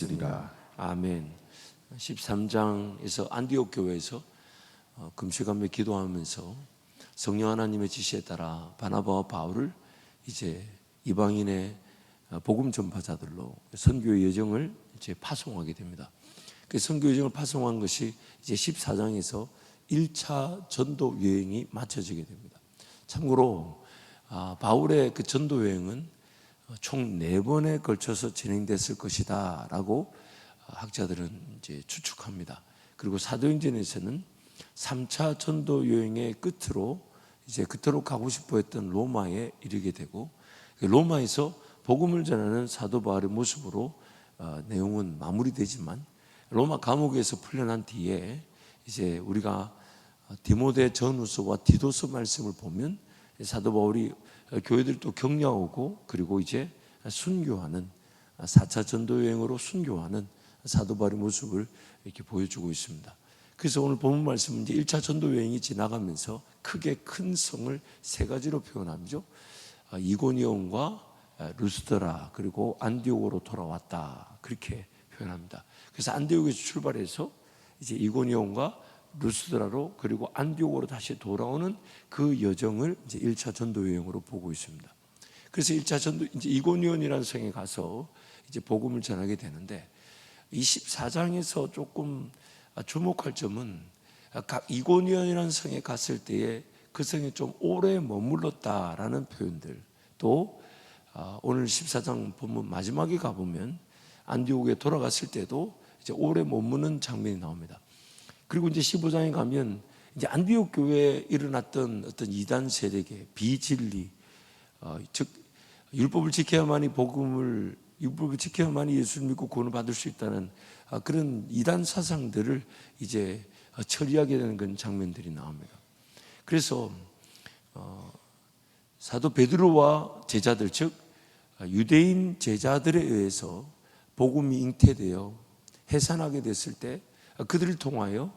드리라. 아멘. 13장에서 안디옥 교회에서 금식하며 기도하면서 성령 하나님의 지시에 따라 바나바와 바울을 이제 이방인의 복음 전파자들로 선교의 여정을 이제 파송하게 됩니다. 그 선교 여정을 파송한 것이 이제 14장에서 1차 전도 여행이 마쳐지게 됩니다. 참고로 바울의 그 전도 여행은 총 4번에 걸쳐서 진행됐을 것이다 라고 학자들은 이제 추측합니다. 그리고 사도행전에서는 3차 전도 여행의 끝으로 이제 그토록 가고 싶어 했던 로마에 이르게 되고, 로마에서 복음을 전하는 사도 바울의 모습으로 내용은 마무리되지만, 로마 감옥에서 풀려난 뒤에 이제 우리가 디모데 전후서와 디도서 말씀을 보면 사도 바울이 교회들도 격려하고, 그리고 이제 순교하는 4차 전도 여행으로 순교하는 사도 바울의 모습을 이렇게 보여주고 있습니다. 그래서 오늘 본문 말씀은 이제 1차 전도 여행이 지나가면서 크게 큰 성을 3가지로 표현하죠. 이고니온과 루스드라 그리고 안디옥으로 돌아왔다, 그렇게 표현합니다. 그래서 안디옥에서 출발해서 이제 이고니온과 루스드라로 그리고 안디옥으로 다시 돌아오는 그 여정을 이제 1차 전도 여행으로 보고 있습니다. 그래서 1차 전도 이제 이고니온이라는 성에 가서 이제 복음을 전하게 되는데, 24장에서 조금 주목할 점은 이고니온이라는 성에 갔을 때에 그 성에 좀 오래 머물렀다라는 표현들, 또 오늘 14장 본문 마지막에 가보면 안디옥에 돌아갔을 때도 이제 오래 머무는 장면이 나옵니다. 그리고 이제 15장에 가면 이제 안디옥 교회에 일어났던 어떤 이단 세력의 비진리, 즉 율법을 지켜야만이 율법을 지켜야만이 예수를 믿고 구원을 받을 수 있다는 그런 이단 사상들을 이제 처리하게 되는 그런 장면들이 나옵니다. 그래서 사도 베드로와 제자들, 즉 유대인 제자들에 의해서 복음이 잉태되어 해산하게 됐을 때 그들을 통하여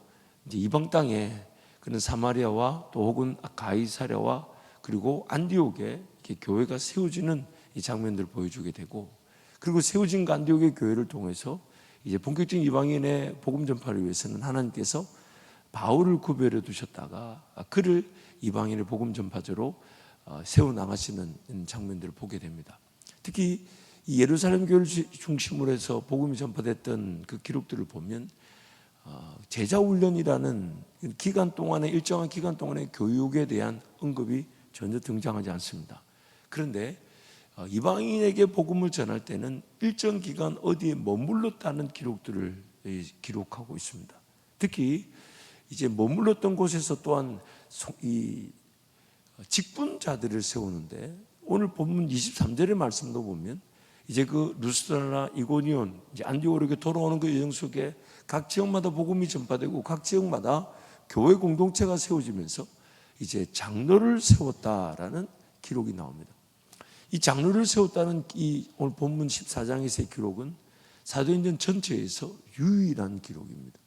이제 이방 땅에 그런 사마리아와 또 혹은 가이사랴와 그리고 안디옥에 이렇게 교회가 세워지는 이 장면들을 보여주게 되고, 그리고 세워진 안디옥의 교회를 통해서 이제 본격적인 이방인의 복음 전파를 위해서는 하나님께서 바울을 구별해 두셨다가 그를 이방인의 복음 전파자로 세워 나가시는 장면들을 보게 됩니다. 특히 이 예루살렘 교회를 중심으로 해서 복음이 전파됐던 그 기록들을 보면 제자 훈련이라는 기간 동안에, 일정한 기간 동안의 교육에 대한 언급이 전혀 등장하지 않습니다. 그런데 이방인에게 복음을 전할 때는 일정 기간 어디에 머물렀다는 기록들을 기록하고 있습니다. 특히 이제 머물렀던 곳에서 또한 이 직분자들을 세우는데, 오늘 본문 23절의 말씀도 보면 이제 그 루스드라나 이고니온, 이제 안디옥으로 돌아오는 그 여정 속에 각 지역마다 복음이 전파되고 각 지역마다 교회 공동체가 세워지면서 이제 장로를 세웠다라는 기록이 나옵니다. 이 장로를 세웠다는 이 오늘 본문 14장에서의 기록은 사도행전 전체에서 유일한 기록입니다.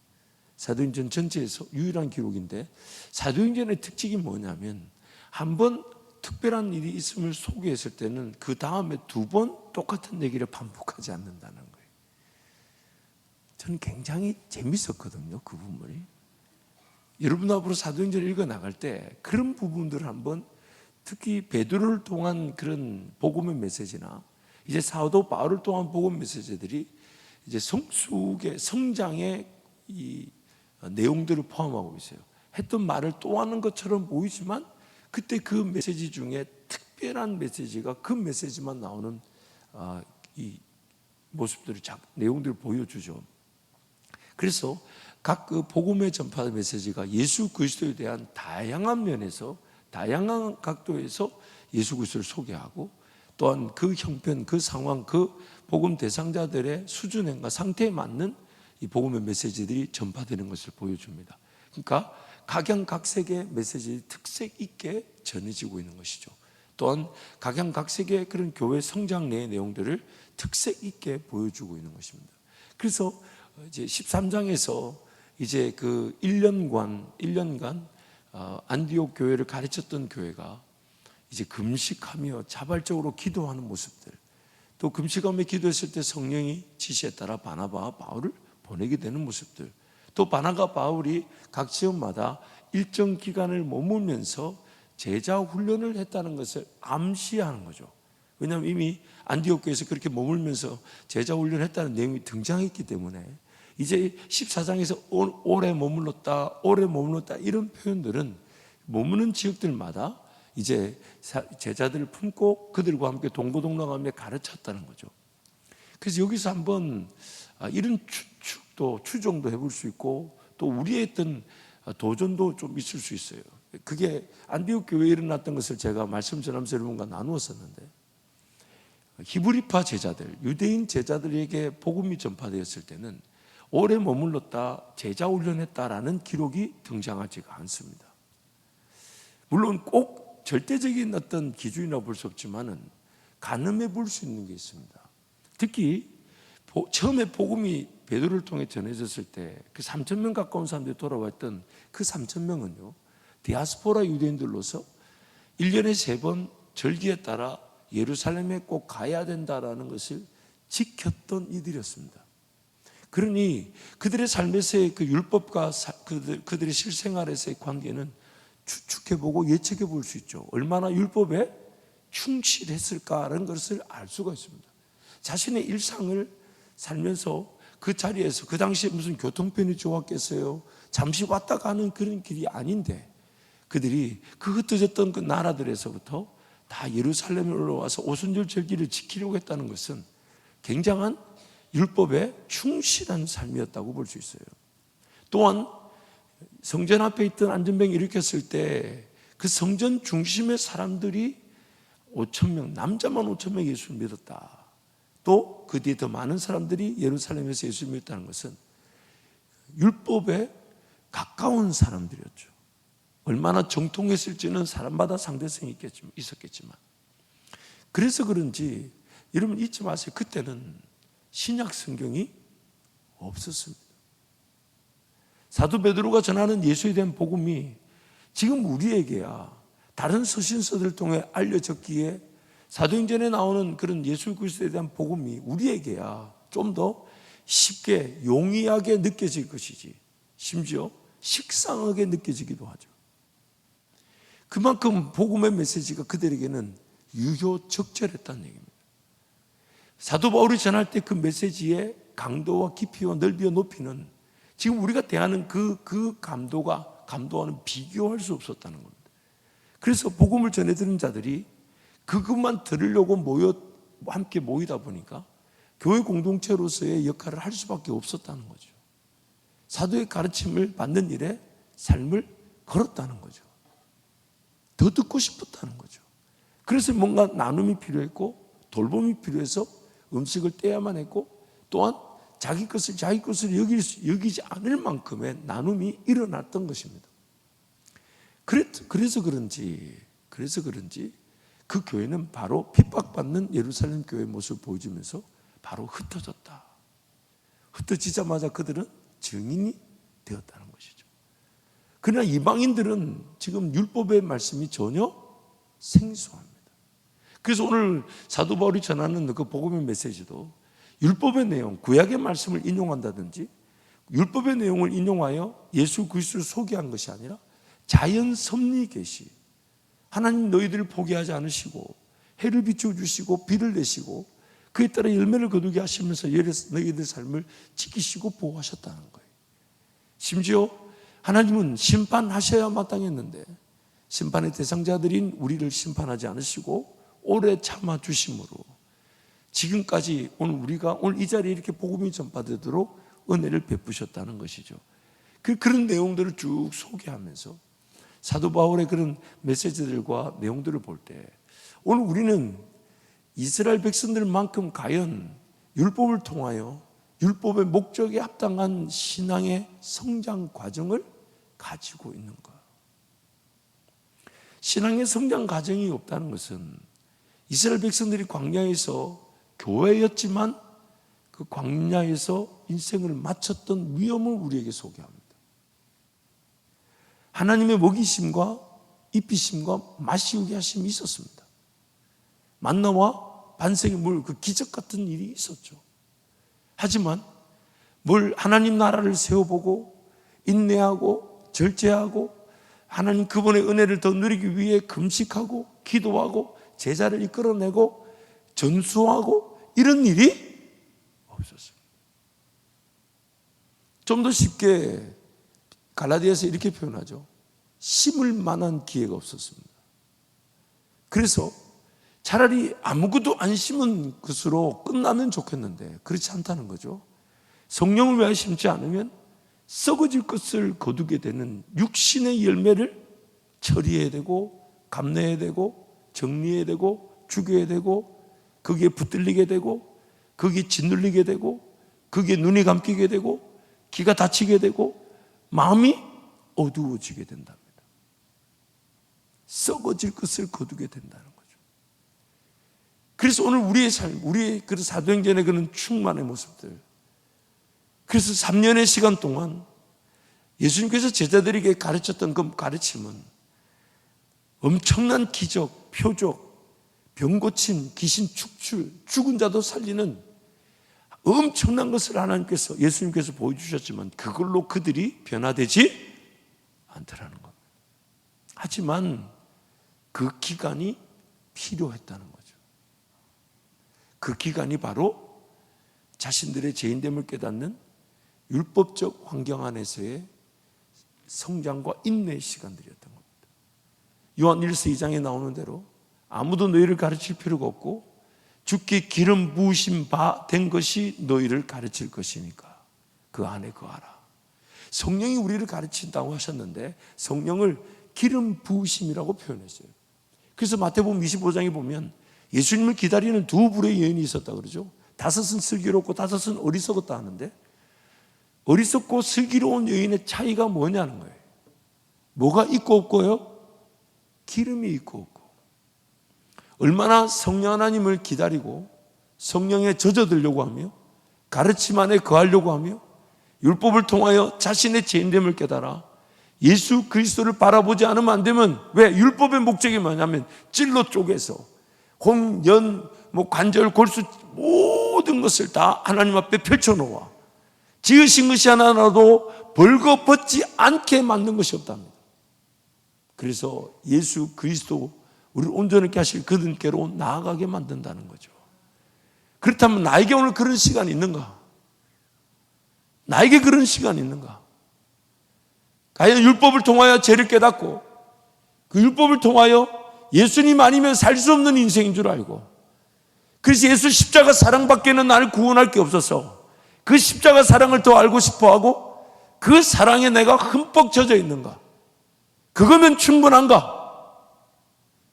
사도행전 전체에서 유일한 기록인데, 사도행전의 특징이 뭐냐면 한번 특별한 일이 있음을 소개했을 때는 그 다음에 2번 똑같은 얘기를 반복하지 않는다는 거예요. 저는 굉장히 재밌었거든요, 그 부분이. 여러분 앞으로 사도행전을 읽어 나갈 때 그런 부분들을 한번, 특히 베드로를 통한 그런 복음의 메시지나 이제 사도 바울을 통한 복음 메시지들이 이제 성숙의 성장의 이 내용들을 포함하고 있어요. 했던 말을 또 하는 것처럼 보이지만 그때 그 메시지 중에 특별한 메시지가 그 메시지만 나오는 이 모습들을, 내용들을 보여주죠. 그래서 각 그 복음의 전파 메시지가 예수 그리스도에 대한 다양한 면에서, 다양한 각도에서 예수 그리스도를 소개하고, 또한 그 형편, 그 상황, 그 복음 대상자들의 수준과 상태에 맞는 이 복음의 메시지들이 전파되는 것을 보여줍니다. 그러니까 각양각색의 메시지 특색 있게 전해지고 있는 것이죠. 또한 각양각색의 그런 교회 성장 내의 내용들을 특색 있게 보여주고 있는 것입니다. 그래서 이제 13장에서 이제 그 1년간 안디옥 교회를 가르쳤던 교회가 이제 금식하며 자발적으로 기도하는 모습들, 또 금식하며 기도했을 때 성령이 지시에 따라 바나바와 바울을 보내게 되는 모습들, 또 바나바와 바울이 각 지역마다 일정 기간을 머물면서 제자 훈련을 했다는 것을 암시하는 거죠. 왜냐하면 이미 안디옥 교회에서 그렇게 머물면서 제자 훈련을 했다는 내용이 등장했기 때문에 이제 14장에서 오래 머물렀다 이런 표현들은 머무는 지역들마다 이제 제자들을 품고 그들과 함께 동고동락하며 가르쳤다는 거죠. 그래서 여기서 한번 이런 추정도 해볼 수 있고 또 우리의 어떤 도전도 좀 있을 수 있어요. 그게 안디옥 교회에 일어났던 것을 제가 말씀 전하면서 여러분과 나누었었는데, 히브리파 제자들, 유대인 제자들에게 복음이 전파되었을 때는 오래 머물렀다, 제자 훈련했다라는 기록이 등장하지가 않습니다. 물론 꼭 절대적인 어떤 기준이라고 볼 수 없지만은 가늠해 볼 수 있는 게 있습니다. 특히 처음에 복음이 베드로를 통해 전해졌을 때 그 3,000명 가까운 사람들이 돌아왔던 그 3,000명은요, 디아스포라 유대인들로서 1년에 3번 절기에 따라 예루살렘에 꼭 가야 된다라는 것을 지켰던 이들이었습니다. 그러니 그들의 삶에서의 그 율법과 그들의 실생활에서의 관계는 추측해보고 예측해볼 수 있죠. 얼마나 율법에 충실했을까라는 것을 알 수가 있습니다. 자신의 일상을 살면서 그 자리에서 그 당시에 무슨 교통편이 좋았겠어요? 잠시 왔다 가는 그런 길이 아닌데 그들이 그 흩어졌던 그 나라들에서부터 다 예루살렘에 올라와서 오순절 절기를 지키려고 했다는 것은 굉장한 율법에 충실한 삶이었다고 볼 수 있어요. 또한 성전 앞에 있던 안전병을 일으켰을 때 그 성전 중심의 사람들이 5,000명, 남자만 5,000명 예수를 믿었다. 또 그 뒤에 더 많은 사람들이 예루살렘에서 예수를 믿었다는 것은 율법에 가까운 사람들이었죠. 얼마나 정통했을지는 사람마다 상대성이 있었겠지만, 그래서 그런지 여러분 잊지 마세요. 그때는 신약 성경이 없었습니다. 사도 베드로가 전하는 예수에 대한 복음이 지금 우리에게야 다른 서신서들을 통해 알려졌기에 사도행전에 나오는 그런 예수 그리스도에 대한 복음이 우리에게야 좀 더 쉽게 용이하게 느껴질 것이지, 심지어 식상하게 느껴지기도 하죠. 그만큼 복음의 메시지가 그들에게는 유효적절했다는 얘기입니다. 사도 바울이 전할 때 그 메시지의 강도와 깊이와 넓이와 높이는 지금 우리가 대하는 그 감도와는 비교할 수 없었다는 겁니다. 그래서 복음을 전해드리는 자들이 그것만 들으려고 함께 모이다 보니까 교회 공동체로서의 역할을 할 수밖에 없었다는 거죠. 사도의 가르침을 받는 일에 삶을 걸었다는 거죠. 더 듣고 싶었다는 거죠. 그래서 뭔가 나눔이 필요했고 돌봄이 필요해서 음식을 떼야만 했고, 또한 자기 것을 여기지 않을 만큼의 나눔이 일어났던 것입니다. 그래서 그런지 그 교회는 바로 핍박받는 예루살렘 교회의 모습을 보여주면서 바로 흩어졌다. 흩어지자마자 그들은 증인이 되었다는 것이죠. 그러나 이방인들은 지금 율법의 말씀이 전혀 생소합니다. 그래서 오늘 사도 바울이 전하는 그 복음의 메시지도 율법의 내용, 구약의 말씀을 인용한다든지 율법의 내용을 인용하여 예수 그리스도를 소개한 것이 아니라 자연 섭리 계시, 하나님 너희들을 포기하지 않으시고 해를 비추어 주시고 비를 내시고 그에 따라 열매를 거두게 하시면서 너희들 삶을 지키시고 보호하셨다는 거예요. 심지어 하나님은 심판하셔야 마땅했는데 심판의 대상자들인 우리를 심판하지 않으시고 오래 참아 주심으로 지금까지 오늘 이 자리에 이렇게 복음이 전파되도록 은혜를 베푸셨다는 것이죠. 그런 내용들을 쭉 소개하면서 사도 바울의 그런 메시지들과 내용들을 볼 때 오늘 우리는 이스라엘 백성들만큼 과연 율법을 통하여 율법의 목적에 합당한 신앙의 성장 과정을 가지고 있는가? 신앙의 성장 과정이 없다는 것은 이스라엘 백성들이 광야에서 교회였지만 그 광야에서 인생을 마쳤던 위험을 우리에게 소개합니다. 하나님의 먹이심과 입히심과 마시우게 하심이 있었습니다. 만나와 반석이 물 그 기적 같은 일이 있었죠. 하지만 뭘 하나님 나라를 세워보고 인내하고 절제하고 하나님 그분의 은혜를 더 누리기 위해 금식하고 기도하고 제자를 이끌어내고 전수하고 이런 일이 없었습니다. 좀 더 쉽게 갈라디아서 이렇게 표현하죠. 심을 만한 기회가 없었습니다. 그래서 차라리 아무것도 안 심은 것으로 끝나면 좋겠는데 그렇지 않다는 거죠. 성령을 위하여 심지 않으면 썩어질 것을 거두게 되는 육신의 열매를 처리해야 되고 감내해야 되고 정리해야 되고 죽여야 되고 거기에 붙들리게 되고 거기에 짓눌리게 되고 거기에 눈이 감기게 되고 귀가 다치게 되고 마음이 어두워지게 된답니다. 썩어질 것을 거두게 된다는 거죠. 그래서 오늘 우리의 삶, 우리의 그 사도행전의 그런 충만의 모습들, 그래서 3년의 시간 동안 예수님께서 제자들에게 가르쳤던 그 가르침은 엄청난 기적, 표적, 병 고침, 귀신 축출, 죽은 자도 살리는 엄청난 것을 하나님께서, 예수님께서 보여주셨지만 그걸로 그들이 변화되지 않더라는 겁니다. 하지만 그 기간이 필요했다는 거죠. 그 기간이 바로 자신들의 죄인됨을 깨닫는 율법적 환경 안에서의 성장과 인내의 시간들이었던 겁니다. 요한 1서 2장에 나오는 대로 아무도 너희를 가르칠 필요가 없고 주께 기름 부으신 바 된 것이 너희를 가르칠 것이니까 그 안에 거하라. 성령이 우리를 가르친다고 하셨는데 성령을 기름 부으심이라고 표현했어요. 그래서 마태복음 25장에 보면 예수님을 기다리는 두 부류의 여인이 있었다 그러죠. 다섯은 슬기롭고 다섯은 어리석었다 하는데 어리석고 슬기로운 여인의 차이가 뭐냐는 거예요. 뭐가 있고 없고요? 기름이 있고 없고. 얼마나 성령 하나님을 기다리고 성령에 젖어들려고 하며 가르침 안에 거하려고 하며 율법을 통하여 자신의 죄인됨을 깨달아 예수 그리스도를 바라보지 않으면 안 되면, 왜? 율법의 목적이 뭐냐면 찔러 쪼개서 혼, 연, 관절, 골수 모든 것을 다 하나님 앞에 펼쳐놓아 지으신 것이 하나라도 벌거벗지 않게 만든 것이 없답니다. 그래서 예수 그리스도 우리를 온전하게 하실 그분께로 나아가게 만든다는 거죠. 그렇다면 나에게 오늘 그런 시간이 있는가? 나에게 그런 시간이 있는가? 과연 율법을 통하여 죄를 깨닫고 그 율법을 통하여 예수님 아니면 살 수 없는 인생인 줄 알고, 그래서 예수 십자가 사랑밖에는 나를 구원할 게 없어서 그 십자가 사랑을 더 알고 싶어하고 그 사랑에 내가 흠뻑 젖어 있는가? 그거면 충분한가?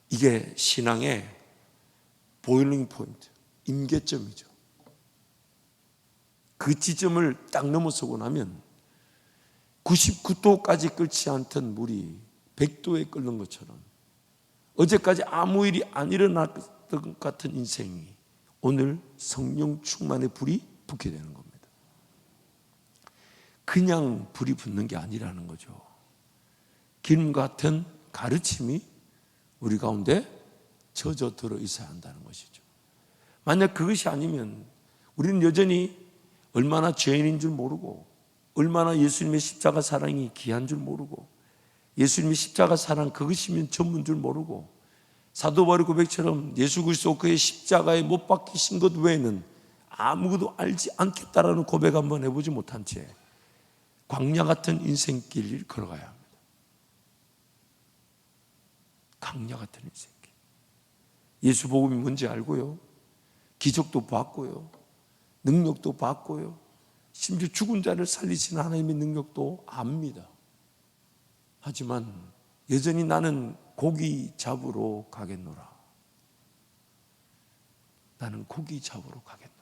이게 신앙의 보일링 포인트, 임계점이죠. 그 지점을 딱 넘어서고 나면 99도까지 끓지 않던 물이 100도에 끓는 것처럼 어제까지 아무 일이 안 일어났던 것 같은 인생이 오늘 성령 충만의 불이 붙게 되는 겁니다. 그냥 불이 붙는 게 아니라는 거죠. 기름 같은 가르침이 우리 가운데 젖어 들어 있어야 한다는 것이죠. 만약 그것이 아니면 우리는 여전히 얼마나 죄인인 줄 모르고 얼마나 예수님의 십자가 사랑이 귀한 줄 모르고 예수님의 십자가 사랑 그것이면 전부인 줄 모르고 사도 바울 고백처럼 예수 그리스도 그의 십자가에 못 박히신 것 외에는 아무것도 알지 않겠다라는 고백 한번 해보지 못한 채 광야 같은 인생길을 걸어가야 합니다. 광야 같은 인생길. 예수 복음이 뭔지 알고요. 기적도 받고요. 능력도 받고요. 심지어 죽은 자를 살리시는 하나님의 능력도 압니다. 하지만 여전히 나는 고기 잡으러 가겠노라. 나는 고기 잡으러 가겠노라.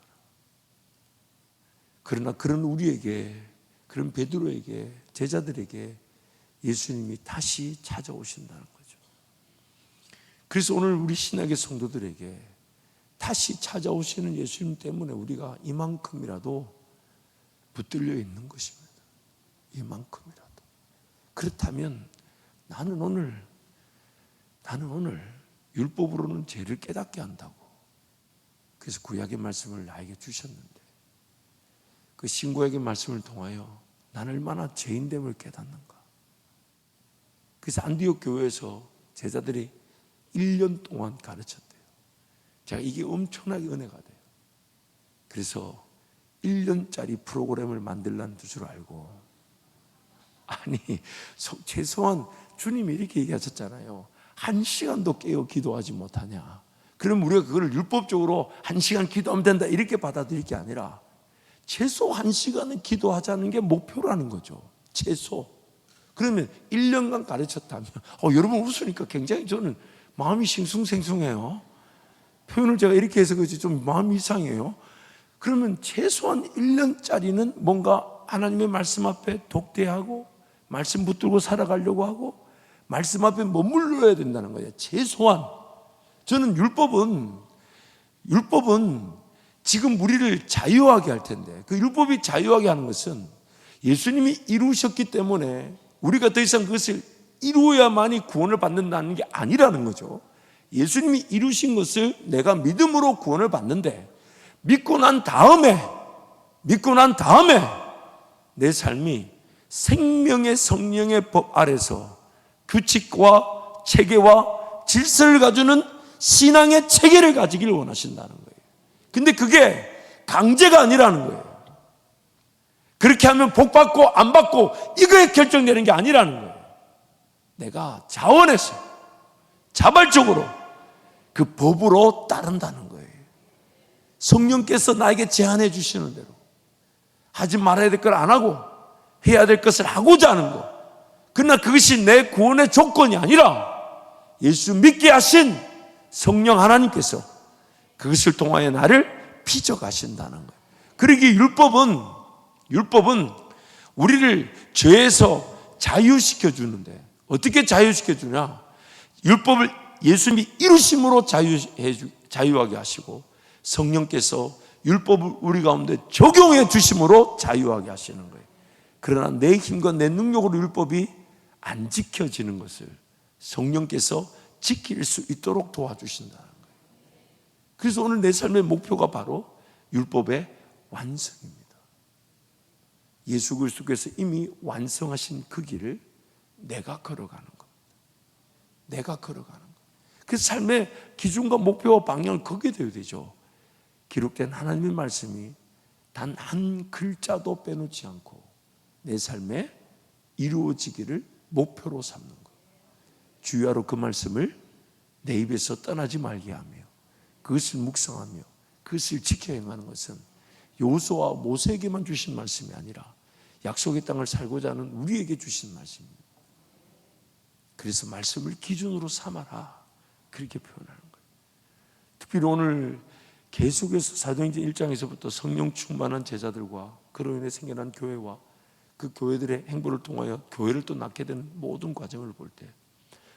그러나 그런 우리에게, 그런 베드로에게, 제자들에게 예수님이 다시 찾아오신다는 거죠. 그래서 오늘 우리 신약의 성도들에게 다시 찾아오시는 예수님 때문에 우리가 이만큼이라도 붙들려 있는 것입니다. 이만큼이라도. 그렇다면 나는 오늘 율법으로는 죄를 깨닫게 한다고, 그래서 구약의 말씀을 나에게 주셨는데 그 신구약의 말씀을 통하여 나는 얼마나 죄인됨을 깨닫는가. 그래서 안디옥 교회에서 제자들이 1년 동안 가르쳤대요. 제가 이게 엄청나게 은혜가 돼요. 그래서 1년짜리 프로그램을 만들라는 뜻으로 알고, 아니 최소한 주님이 이렇게 얘기하셨잖아요. 1시간도 깨어 기도하지 못하냐. 그럼 우리가 그걸 율법적으로 1시간 기도하면 된다 이렇게 받아들일 게 아니라 최소 1시간은 기도하자는 게 목표라는 거죠. 최소. 그러면 1년간 가르쳤다면 여러분 웃으니까 굉장히 저는 마음이 싱숭생숭해요. 표현을 제가 이렇게 해서 그렇지 좀 마음이 이상해요. 그러면 최소한 1년짜리는 뭔가 하나님의 말씀 앞에 독대하고 말씀 붙들고 살아가려고 하고 말씀 앞에 머물러야 된다는 거예요. 최소한. 저는 율법은 지금 우리를 자유하게 할 텐데, 그 율법이 자유하게 하는 것은 예수님이 이루셨기 때문에 우리가 더 이상 그것을 이루어야만이 구원을 받는다는 게 아니라는 거죠. 예수님이 이루신 것을 내가 믿음으로 구원을 받는데, 믿고 난 다음에 내 삶이 생명의 성령의 법 아래서 규칙과 체계와 질서를 가지는 신앙의 체계를 가지기를 원하신다는 거예요. 근데 그게 강제가 아니라는 거예요. 그렇게 하면 복 받고 안 받고 이거에 결정되는 게 아니라는 거예요. 내가 자원해서 자발적으로 그 법으로 따른다는 거예요. 성령께서 나에게 제안해 주시는 대로 하지 말아야 될 걸 안 하고 해야 될 것을 하고자 하는 것. 그러나 그것이 내 구원의 조건이 아니라 예수 믿게 하신 성령 하나님께서 그것을 통하여 나를 빚어가신다는 거예요. 그러기에 율법은 우리를 죄에서 자유시켜 주는데, 어떻게 자유시켜 주냐? 율법을 예수님이 이루심으로 자유하게 하시고 성령께서 율법을 우리 가운데 적용해 주심으로 자유하게 하시는 거예요. 그러나 내 힘과 내 능력으로 율법이 안 지켜지는 것을 성령께서 지킬 수 있도록 도와주신다는 거예요. 그래서 오늘 내 삶의 목표가 바로 율법의 완성입니다. 예수 그리스도께서 이미 완성하신 그 길을 내가 걸어가는 겁니다. 내가 걸어가는 거예요. 그 삶의 기준과 목표와 방향을 걷게 되어야 되죠. 기록된 하나님의 말씀이 단 한 글자도 빼놓지 않고 내 삶에 이루어지기를 목표로 삼는 것. 주야로 그 말씀을 내 입에서 떠나지 말게 하며 그것을 묵상하며 그것을 지켜 행하는 것은 여호수아와 모세에게만 주신 말씀이 아니라 약속의 땅을 살고자 하는 우리에게 주신 말씀입니다. 그래서 말씀을 기준으로 삼아라, 그렇게 표현하는 거예요. 특별히 오늘 계속해서 사도행전 1장에서부터 성령 충만한 제자들과 그로 인해 생겨난 교회와 그 교회들의 행보를 통하여 교회를 또 낳게 되는 모든 과정을 볼 때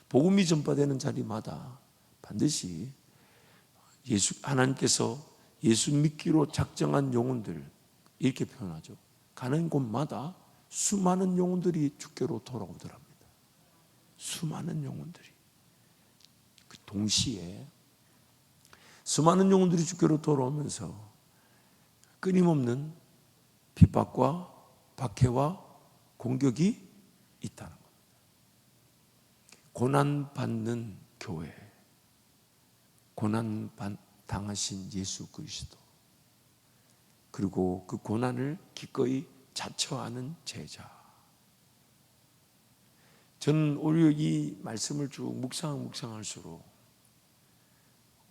복음이 전파되는 자리마다 반드시 하나님께서 예수 믿기로 작정한 영혼들, 이렇게 표현하죠. 가는 곳마다 수많은 영혼들이 주께로 돌아오더랍니다. 수많은 영혼들이. 그 동시에 수많은 영혼들이 주께로 돌아오면서 끊임없는 핍박과 박해와 공격이 있다는 겁니다. 고난받는 교회, 고난 당하신 예수 그리스도, 그리고 그 고난을 기꺼이 자처하는 제자. 저는 오히려 이 말씀을 쭉 묵상할수록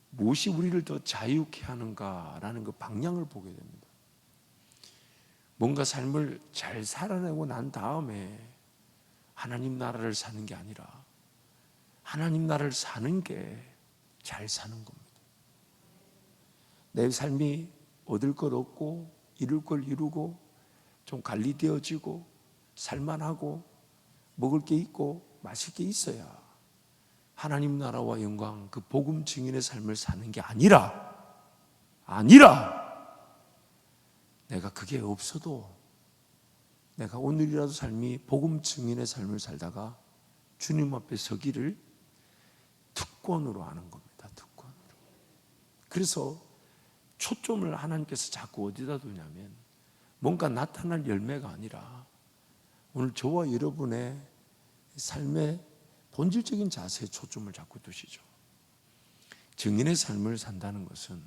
무엇이 우리를 더 자유케 하는가라는 그 방향을 보게 됩니다. 뭔가 삶을 잘 살아내고 난 다음에 하나님 나라를 사는 게 아니라 하나님 나라를 사는 게 잘 사는 겁니다. 내 삶이 얻을 걸 얻고 이룰 걸 이루고 좀 관리되어지고 살만하고 먹을 게 있고 마실 게 있어야 하나님 나라와 영광, 그 복음 증인의 삶을 사는 게 아니라 내가 그게 없어도 내가 오늘이라도 삶이 복음 증인의 삶을 살다가 주님 앞에 서기를 특권으로 하는 겁니다. 특권으로. 그래서 초점을 하나님께서 자꾸 어디다 두냐면 뭔가 나타날 열매가 아니라 오늘 저와 여러분의 삶의 본질적인 자세에 초점을 자꾸 두시죠. 증인의 삶을 산다는 것은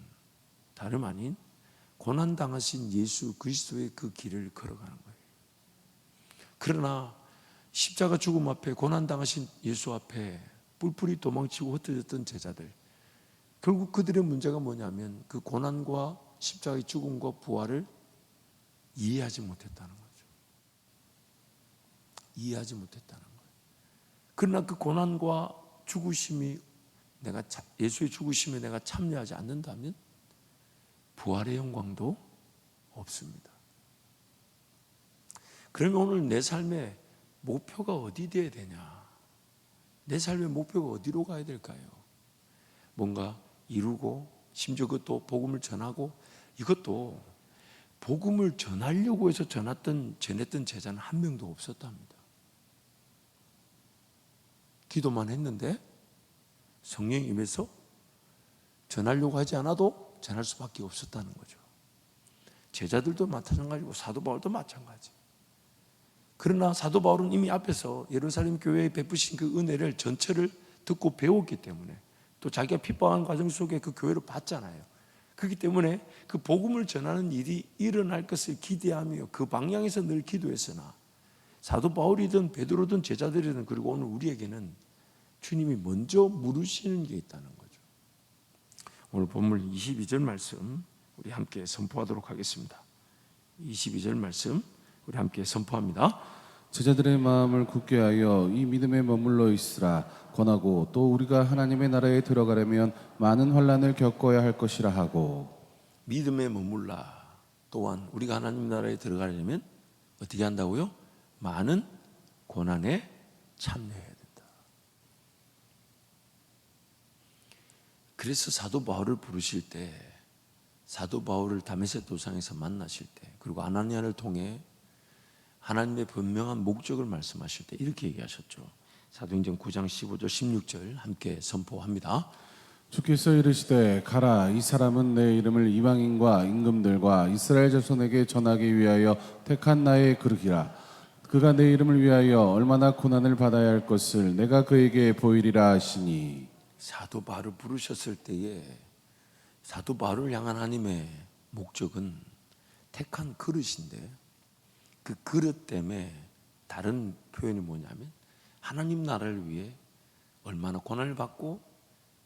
다름 아닌 고난당하신 예수 그리스도의 그 길을 걸어가는 거예요. 그러나 십자가 죽음 앞에 고난당하신 예수 앞에 뿔뿔이 도망치고 흩어졌던 제자들, 결국 그들의 문제가 뭐냐면 그 고난과 십자가의 죽음과 부활을 이해하지 못했다는 거죠. 이해하지 못했다는 거예요. 그러나 그 고난과 죽으심이 예수의 죽으심에 내가 참여하지 않는다면 부활의 영광도 없습니다. 그러면 오늘 내 삶의 목표가 어디 되어야 되냐? 내 삶의 목표가 어디로 가야 될까요? 뭔가 이루고 심지어 그것도 복음을 전하고, 이것도 복음을 전하려고 해서 전했던 제자는 한 명도 없었답니다. 기도만 했는데 성령이 임해서 전하려고 하지 않아도 전할 수밖에 없었다는 거죠. 제자들도 마찬가지고 사도 바울도 마찬가지. 그러나 사도 바울은 이미 앞에서 예루살렘 교회에 베푸신 그 은혜를 전체를 듣고 배웠기 때문에, 또 자기가 핍박한 과정 속에 그 교회를 봤잖아요. 그렇기 때문에 그 복음을 전하는 일이 일어날 것을 기대하며 그 방향에서 늘 기도했으나, 사도 바울이든 베드로든 제자들이든 그리고 오늘 우리에게는 주님이 먼저 물으시는 게 있다는 거죠. 오늘 본문 22절 말씀 우리 함께 선포하도록 하겠습니다. 22절 말씀 우리 함께 선포합니다. 제자들의 마음을 굳게 하여 이 믿음에 머물러 있으라. 권하고 또 우리가 하나님의 나라에 들어가려면 많은 환난을 겪어야 할 것이라 하고. 믿음에 머물라. 또한 우리가 하나님 나라에 들어가려면 어떻게 한다고요? 많은 고난에 참여해야 된다. 그래서 사도 바울을 부르실 때, 사도 바울을 다메섹 도상에서 만나실 때, 그리고 아나니아를 통해 하나님의 분명한 목적을 말씀하실 때 이렇게 얘기하셨죠. 사도행전 9장 15절 16절 함께 선포합니다. 주께서 이르시되 가라. 이 사람은 내 이름을 이방인과 임금들과 이스라엘 자손에게 전하기 위하여 택한 나의 그릇이라. 그가 내 이름을 위하여 얼마나 고난을 받아야 할 것을 내가 그에게 보이리라 하시니. 사도 바울을 부르셨을 때에 사도 바울을 향한 하나님의 목적은 택한 그릇인데, 그 그릇 때문에 다른 표현이 뭐냐면 하나님 나라를 위해 얼마나 고난을 받고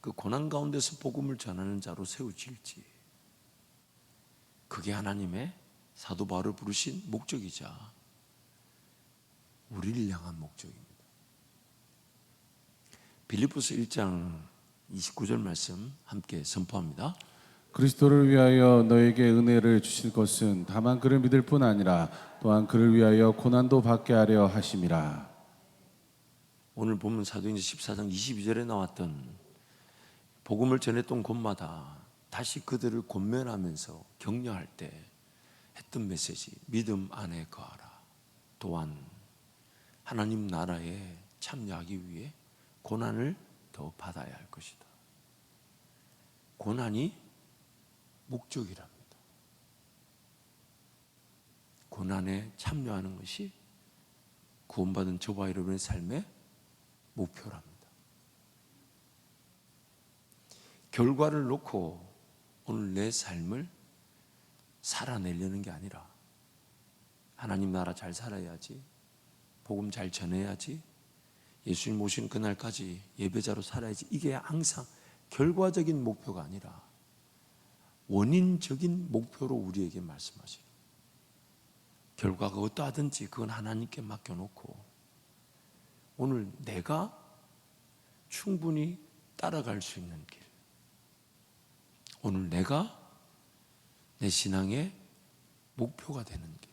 그 고난 가운데서 복음을 전하는 자로 세워질지, 그게 하나님의 사도 바울을 부르신 목적이자 우리를 향한 목적입니다. 빌립보서 1장 29절 말씀 함께 선포합니다. 그리스도를 위하여 너에게 은혜를 주실 것은 다만 그를 믿을 뿐 아니라 또한 그를 위하여 고난도 받게 하려 하심이라. 오늘 본문 사도행전 14장 22절에 나왔던 복음을 전했던 곳마다 다시 그들을 권면하면서 격려할 때 했던 메시지, 믿음 안에 거하라. 또한 하나님 나라에 참여하기 위해 고난을 더 받아야 할 것이다. 고난이 목적이랍니다. 고난에 참여하는 것이 구원받은 저와 여러분의 삶의 목표랍니다. 결과를 놓고 오늘 내 삶을 살아내려는 게 아니라 하나님 나라 잘 살아야지, 복음 잘 전해야지, 예수님 오신 그날까지 예배자로 살아야지, 이게 항상 결과적인 목표가 아니라 원인적인 목표로 우리에게 말씀하시는, 결과가 어떠하든지 그건 하나님께 맡겨놓고 오늘 내가 충분히 따라갈 수 있는 길, 오늘 내가 내 신앙의 목표가 되는 길,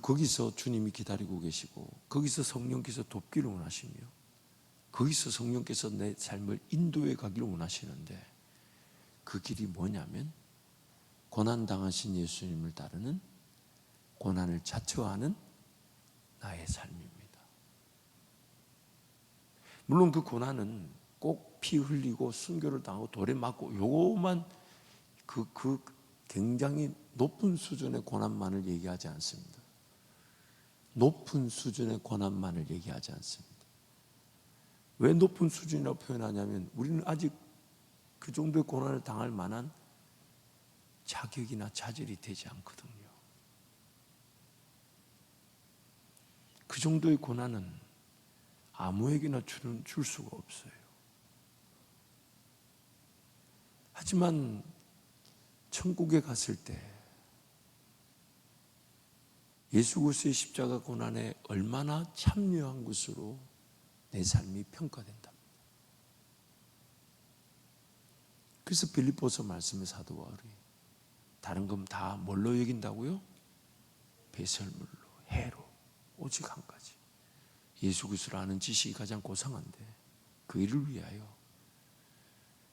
거기서 주님이 기다리고 계시고 거기서 성령께서 돕기를 원하시며 거기서 성령께서 내 삶을 인도해 가기를 원하시는데, 그 길이 뭐냐면 고난당하신 예수님을 따르는, 고난을 자처하는 나의 삶입니다. 물론 그 고난은 꼭 피 흘리고 순교를 당하고 돌에 맞고 요거만 그 굉장히 높은 수준의 고난만을 얘기하지 않습니다. 높은 수준의 고난만을 얘기하지 않습니다. 왜 높은 수준이라고 표현하냐면 우리는 아직 그 정도의 고난을 당할 만한 자격이나 자질이 되지 않거든요. 그 정도의 고난은 아무에게나 줄 수가 없어요. 하지만 천국에 갔을 때 예수 그리스도의 십자가 고난에 얼마나 참여한 것으로 내 삶이 평가된다. 그래서 빌립보서 말씀의 사도 바울이 다른 건 다 뭘로 여긴다고요? 배설물로, 해로, 오직 한 가지. 예수 그리스도를 아는 지식이 가장 고상한데 그 일을 위하여,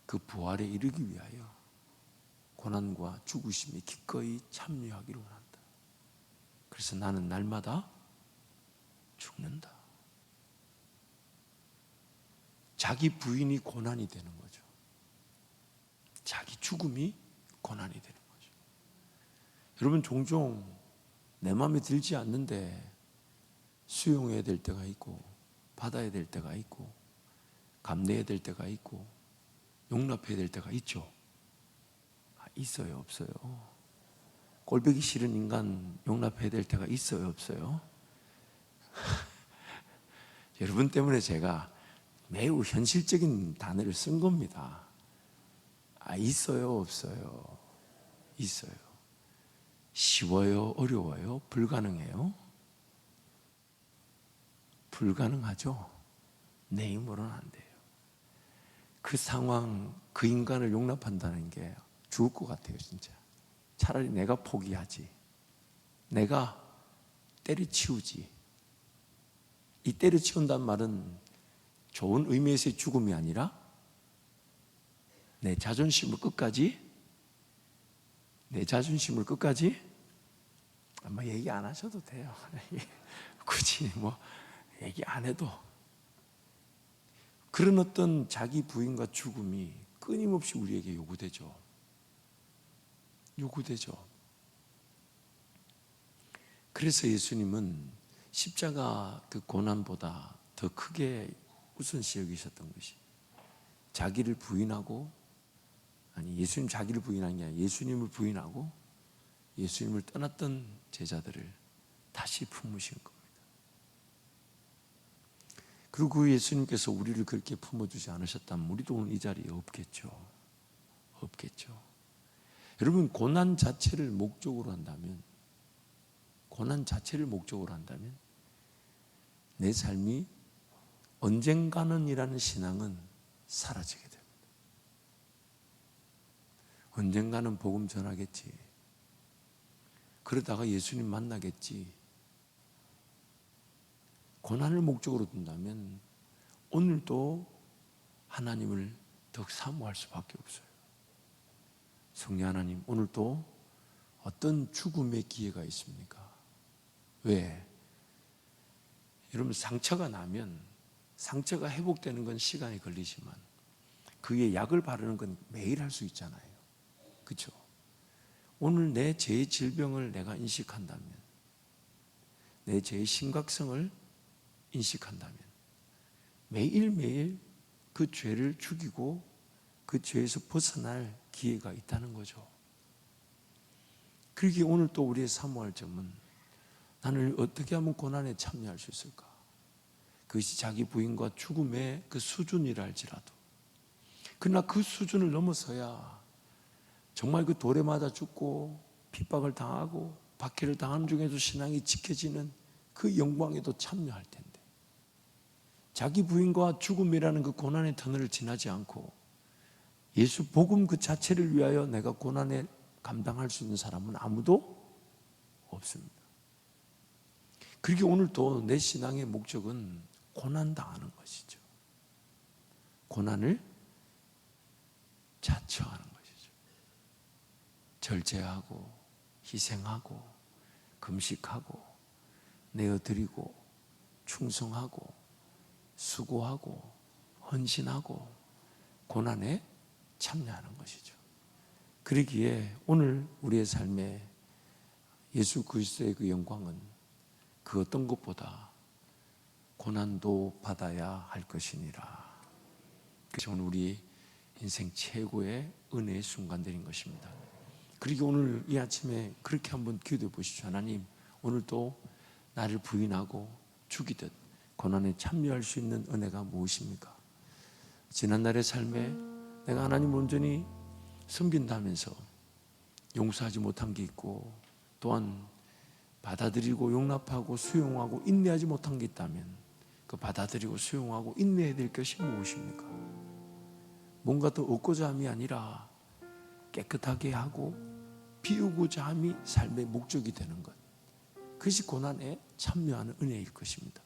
그 부활에 이르기 위하여 고난과 죽으심에 기꺼이 참여하기를 원한다. 그래서 나는 날마다 죽는다. 자기 부인이 고난이 되는 거죠. 자기 죽음이 고난이 되는 거죠. 여러분, 종종 내 마음에 들지 않는데 수용해야 될 때가 있고 받아야 될 때가 있고 감내해야 될 때가 있고 용납해야 될 때가 있죠. 있어요, 없어요? 꼴보기 싫은 인간 용납해야 될 때가 있어요, 없어요? 여러분 때문에 제가 매우 현실적인 단어를 쓴 겁니다. 있어요, 없어요? 있어요. 쉬워요, 어려워요, 불가능해요? 불가능하죠. 내 힘으로는 안 돼요. 그 상황, 그 인간을 용납한다는 게 죽을 것 같아요, 진짜. 차라리 내가 포기하지. 내가 때려치우지. 이 때려치운다는 말은 좋은 의미에서의 죽음이 아니라 내 자존심을 끝까지 아마 얘기 안 하셔도 돼요. 굳이 얘기 안 해도 그런 어떤 자기 부인과 죽음이 끊임없이 우리에게 요구되죠. 그래서 예수님은 십자가 그 고난보다 더 크게 우선시 여기셨던 것이 자기를 부인하고, 예수님 자기를 부인한 게 아니라 예수님을 부인하고 예수님을 떠났던 제자들을 다시 품으신 겁니다. 그리고 그 예수님께서 우리를 그렇게 품어주지 않으셨다면 우리도 오늘 이 자리에 없겠죠. 여러분, 고난 자체를 목적으로 한다면 내 삶이 언젠가는이라는 신앙은 사라지게 됩니다. 언젠가는 복음 전하겠지. 그러다가 예수님 만나겠지. 고난을 목적으로 둔다면 오늘도 하나님을 더 사모할 수밖에 없어요. 성령 하나님, 오늘도 어떤 죽음의 기회가 있습니까? 왜? 여러분, 상처가 나면 상처가 회복되는 건 시간이 걸리지만 그에 약을 바르는 건 매일 할 수 있잖아요. 그렇죠? 오늘 내 죄의 질병을 내가 인식한다면, 내 죄의 심각성을 인식한다면 매일매일 그 죄를 죽이고 그 죄에서 벗어날 기회가 있다는 거죠. 그러기에 오늘 또 우리의 사모할 점은 나는 어떻게 하면 고난에 참여할 수 있을까? 그것이 자기 부인과 죽음의 그 수준이라 할지라도, 그러나 그 수준을 넘어서야 정말 그 돌에 맞아 죽고 핍박을 당하고 박해를 당하는 중에도 신앙이 지켜지는 그 영광에도 참여할 텐데, 자기 부인과 죽음이라는 그 고난의 터널을 지나지 않고 예수 복음 그 자체를 위하여 내가 고난에 감당할 수 있는 사람은 아무도 없습니다. 그렇게 오늘도 내 신앙의 목적은 고난당하는 것이죠. 고난을 자처하는 것이죠. 절제하고 희생하고 금식하고 내어드리고 충성하고 수고하고 헌신하고 고난에 참여하는 것이죠. 그러기에 오늘 우리의 삶에 예수 그리스도의 그 영광은 그 어떤 것보다 고난도 받아야 할 것이니라. 그래서 오늘 우리 인생 최고의 은혜의 순간들인 것입니다. 그리고 오늘 이 아침에 그렇게 한번 기도해 보십시오. 하나님, 오늘도 나를 부인하고 죽이듯 고난에 참여할 수 있는 은혜가 무엇입니까? 지난날의 삶에 내가 하나님 온전히 섬긴다면서 용서하지 못한 게 있고, 또한 받아들이고 용납하고 수용하고 인내하지 못한 게 있다면 그 받아들이고 수용하고 인내해야 될 것이 무엇입니까? 뭔가 더 얻고자 함이 아니라 깨끗하게 하고 비우고자 함이 삶의 목적이 되는 것, 그것이 고난에 참여하는 은혜일 것입니다.